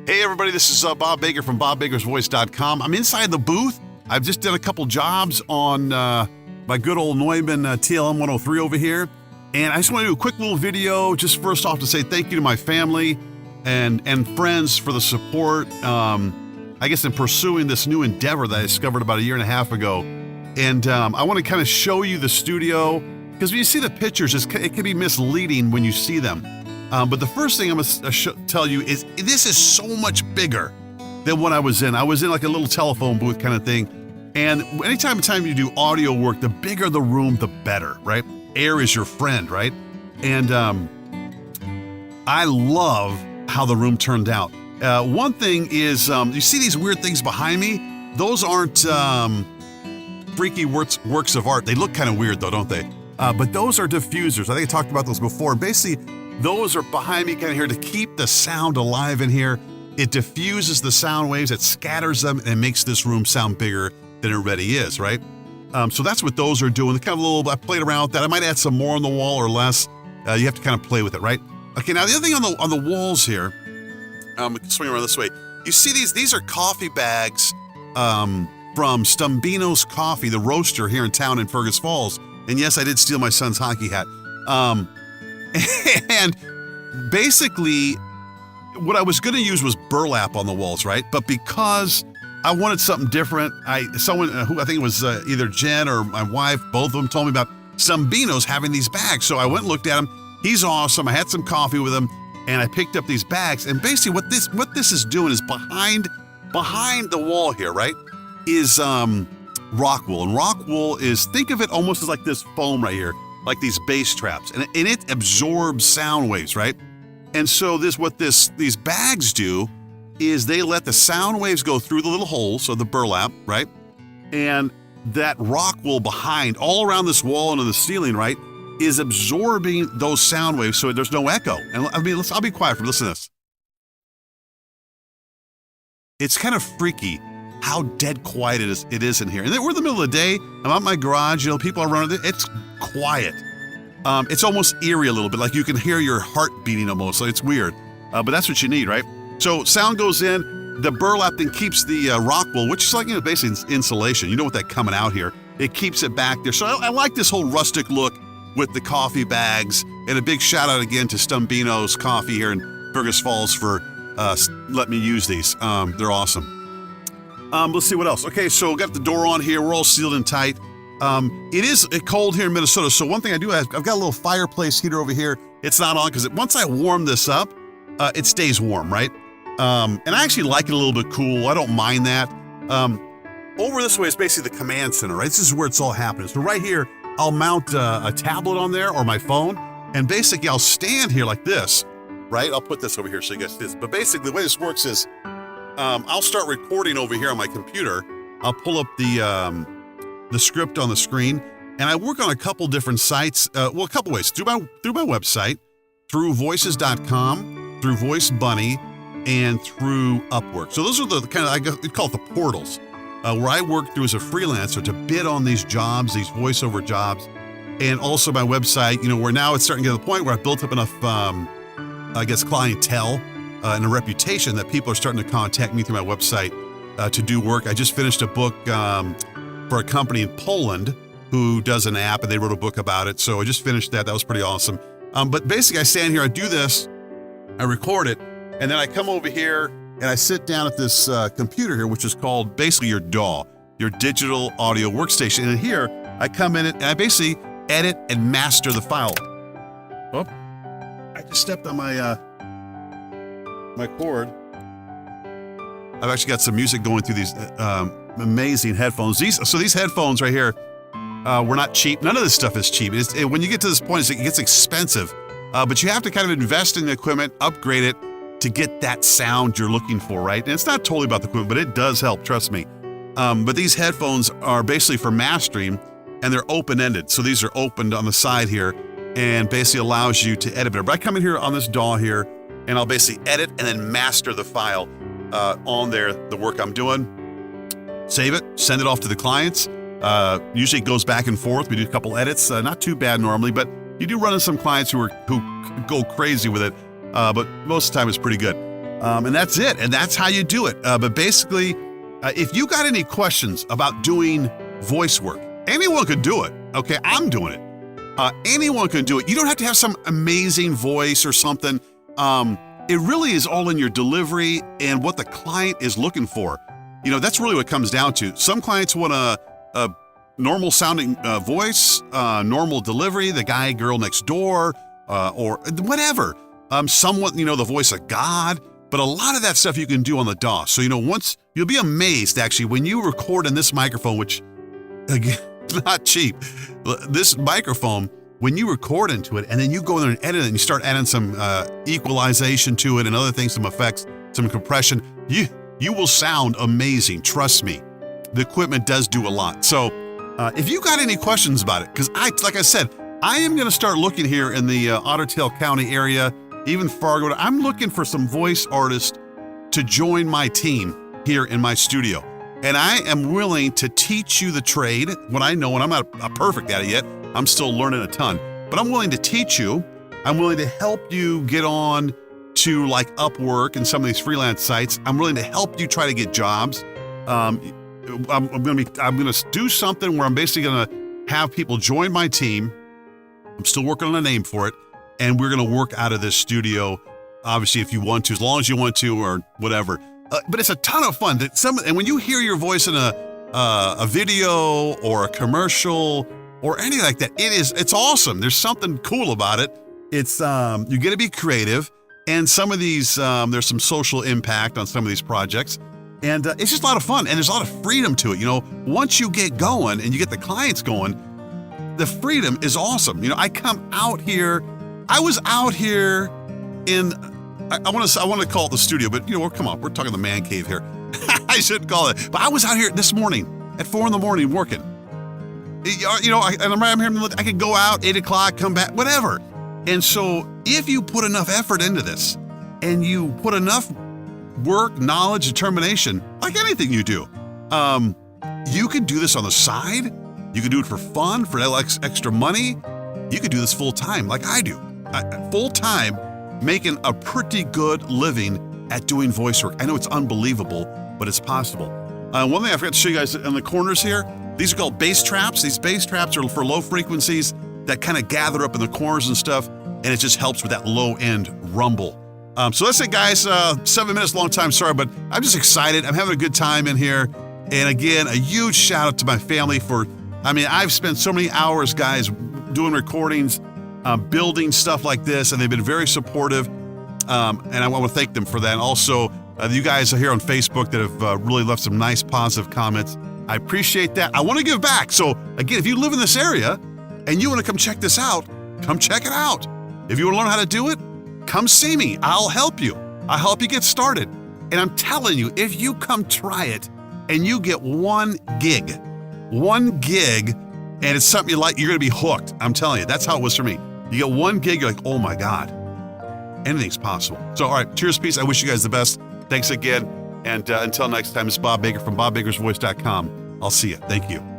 Hey everybody, this is Bob Baker from BobBakersVoice.com. I'm inside the booth. I've just done a couple jobs on my good old Neumann TLM 103 over here. And I just want to do a quick little video, just first off to say thank you to my family and friends for the support, I guess in pursuing this new endeavor that I discovered about 1.5 years ago. And I want to kind of show you the studio, because when you see the pictures, it can be misleading when you see them. But the first thing I'm going to tell you is this is so much bigger than what I was in. I was in like a little telephone booth kind of thing. And anytime you do audio work, the bigger the room, the better, right? Air is your friend, right? And I love how the room turned out. One thing is, you see these weird things behind me? Those aren't freaky works of art. They look kind of weird though, don't they? But those are diffusers. I think I talked about those before. Basically, those are behind me kind of here to keep the sound alive in here. It diffuses the sound waves, it scatters them, and makes this room sound bigger than it already is, right? So that's what those are doing. Kind of a little, I played around with that. I might add some more on the wall or less. You have to kind of play with it, right? Okay, now the other thing on the walls here, swing around this way. You see these are coffee bags from Stumbino's Coffee, the roaster here in town in Fergus Falls. And yes, I did steal my son's hockey hat. And basically, what I was going to use was burlap on the walls, right? But because I wanted something different, someone who I think it was either Jen or my wife, both of them told me about Stumbino's having these bags. So I went and looked at him. He's awesome. I had some coffee with him, and I picked up these bags. And basically, what this is doing is behind the wall here, right? Is rock wool, and rock wool is, think of it almost as like this foam right here, like these bass traps, and it absorbs sound waves, right? And so what these bags do is they let the sound waves go through the little holes of the burlap, right? And that rock wool behind, all around this wall and in the ceiling, right, is absorbing those sound waves so there's no echo. And I mean, I'll be quiet for listen to this. It's kind of freaky how dead quiet it is in here. And we're in the middle of the day. I'm out in my garage. People are running. It's quiet. It's almost eerie a little bit, like you can hear your heart beating almost. So it's weird. But that's what you need, right? So sound goes in. The burlap then keeps the rock wool, which is like basically insulation. You know what that coming out here. It keeps it back there. So I like this whole rustic look with the coffee bags. And a big shout out again to Stumbino's Coffee here in Fergus Falls for letting me use these. They're awesome. Let's see what else. Okay, so got the door on here. We're all sealed and tight. It is cold here in Minnesota, so one thing I do, I've got a little fireplace heater over here. It's not on because once I warm this up, it stays warm, right? And I actually like it a little bit cool. I don't mind that. Over this way is basically the command center, right? This is where it's all happening. So right here, I'll mount a tablet on there or my phone, and basically I'll stand here like this, right? I'll put this over here so you guys see this. But basically the way this works is I'll start recording over here on my computer. I'll pull up the script on the screen, and I work on a couple different sites. A couple ways through my website, through voices.com, through Voice Bunny, and through Upwork. So those are the kind of, I call it the portals, where I work through as a freelancer to bid on these jobs, these voiceover jobs, and also my website. Where now it's starting to get to the point where I've built up enough, clientele and a reputation that people are starting to contact me through my website to do work. I just finished a book for a company in Poland who does an app, and they wrote a book about it. So I just finished that. That was pretty awesome. But basically I stand here, I do this, I record it, and then I come over here and I sit down at this computer here, which is called basically your DAW, your digital audio workstation. And here I come in and I basically edit and master the file. Oh, I just stepped on my cord. I've actually got some music going through these amazing headphones. These headphones right here were not cheap. None of this stuff is cheap. When you get to this point, it gets expensive. But you have to kind of invest in the equipment, upgrade it to get that sound you're looking for, right? And it's not totally about the equipment, but it does help, trust me. But these headphones are basically for mastering, and they're open-ended. So these are opened on the side here, and basically allows you to edit better. But I come in here on this DAW here, and I'll basically edit and then master the file on there, the work I'm doing, save it, send it off to the clients. Usually it goes back and forth. We do a couple edits, not too bad normally, but you do run into some clients who go crazy with it. But most of the time it's pretty good. And that's it. And that's how you do it. But basically, if you got any questions about doing voice work, anyone could do it. Okay, I'm doing it. Anyone can do it. You don't have to have some amazing voice or something. It really is all in your delivery and what the client is looking for. You know, that's really what it comes down to. Some clients want a normal sounding voice, normal delivery, the guy, girl next door, or whatever. Somewhat, you know, the voice of God. But a lot of that stuff you can do on the DAW. So, you know, once you'll be amazed actually when you record in this microphone, which again, it's not cheap. This microphone, when you record into it and then you go in there and edit it and you start adding some equalization to it and other things, some effects, some compression, you will sound amazing. Trust me, the equipment does do a lot. So if you got any questions about it, because like I said, I am going to start looking here in the Otter Tail County area, even Fargo. I'm looking for some voice artists to join my team here in my studio. And I am willing to teach you the trade, what I know, and I'm not perfect at it yet. I'm still learning a ton, but I'm willing to teach you. I'm willing to help you get on to like Upwork and some of these freelance sites. I'm willing to help you try to get jobs. I'm going to do something where I'm basically going to have people join my team. I'm still working on a name for it. And we're going to work out of this studio, obviously, if you want to, as long as you want to or whatever. But it's a ton of fun. And when you hear your voice in a video or a commercial or anything like that, it's awesome. There's something cool about it. It's you get to be creative, and some of these there's some social impact on some of these projects, and it's just a lot of fun. And there's a lot of freedom to it. You know, once you get going and you get the clients going, the freedom is awesome. You know, I come out here. I was out here in. I want to call it the studio, but you know, come on, we're talking the man cave here. I shouldn't call it. But I was out here this morning at 4 a.m. working. You know, I'm here. I could go out 8 o'clock, come back, whatever. And so, if you put enough effort into this, and you put enough work, knowledge, determination, like anything you do, you could do this on the side. You could do it for fun, for extra money. You could do this full time, like I do, full time. Making a pretty good living at doing voice work. I know it's unbelievable, but it's possible. One thing I forgot to show you guys in the corners here, these are called bass traps. These bass traps are for low frequencies that kind of gather up in the corners and stuff, and it just helps with that low end rumble. So that's it, guys. 7 minutes, long time, sorry, but I'm just excited. I'm having a good time in here. And again, a huge shout out to my family I've spent so many hours, guys, doing recordings, building stuff like this, and they've been very supportive, and I want to thank them for that. And also, you guys are here on Facebook that have really left some nice positive comments. I appreciate that. I want to give back. So again, if you live in this area and you want to come check this out, come check it out. If you want to learn how to do it, come see me. I'll help you. I'll help you get started. And I'm telling you, if you come try it and you get 1 gig, and it's something you like, you're going to be hooked. I'm telling you, that's how it was for me. You get 1 gig, you're like, oh my God, anything's possible. So, all right, cheers, peace. I wish you guys the best. Thanks again. And until next time, it's Bob Baker from BobBakersVoice.com. I'll see you. Thank you.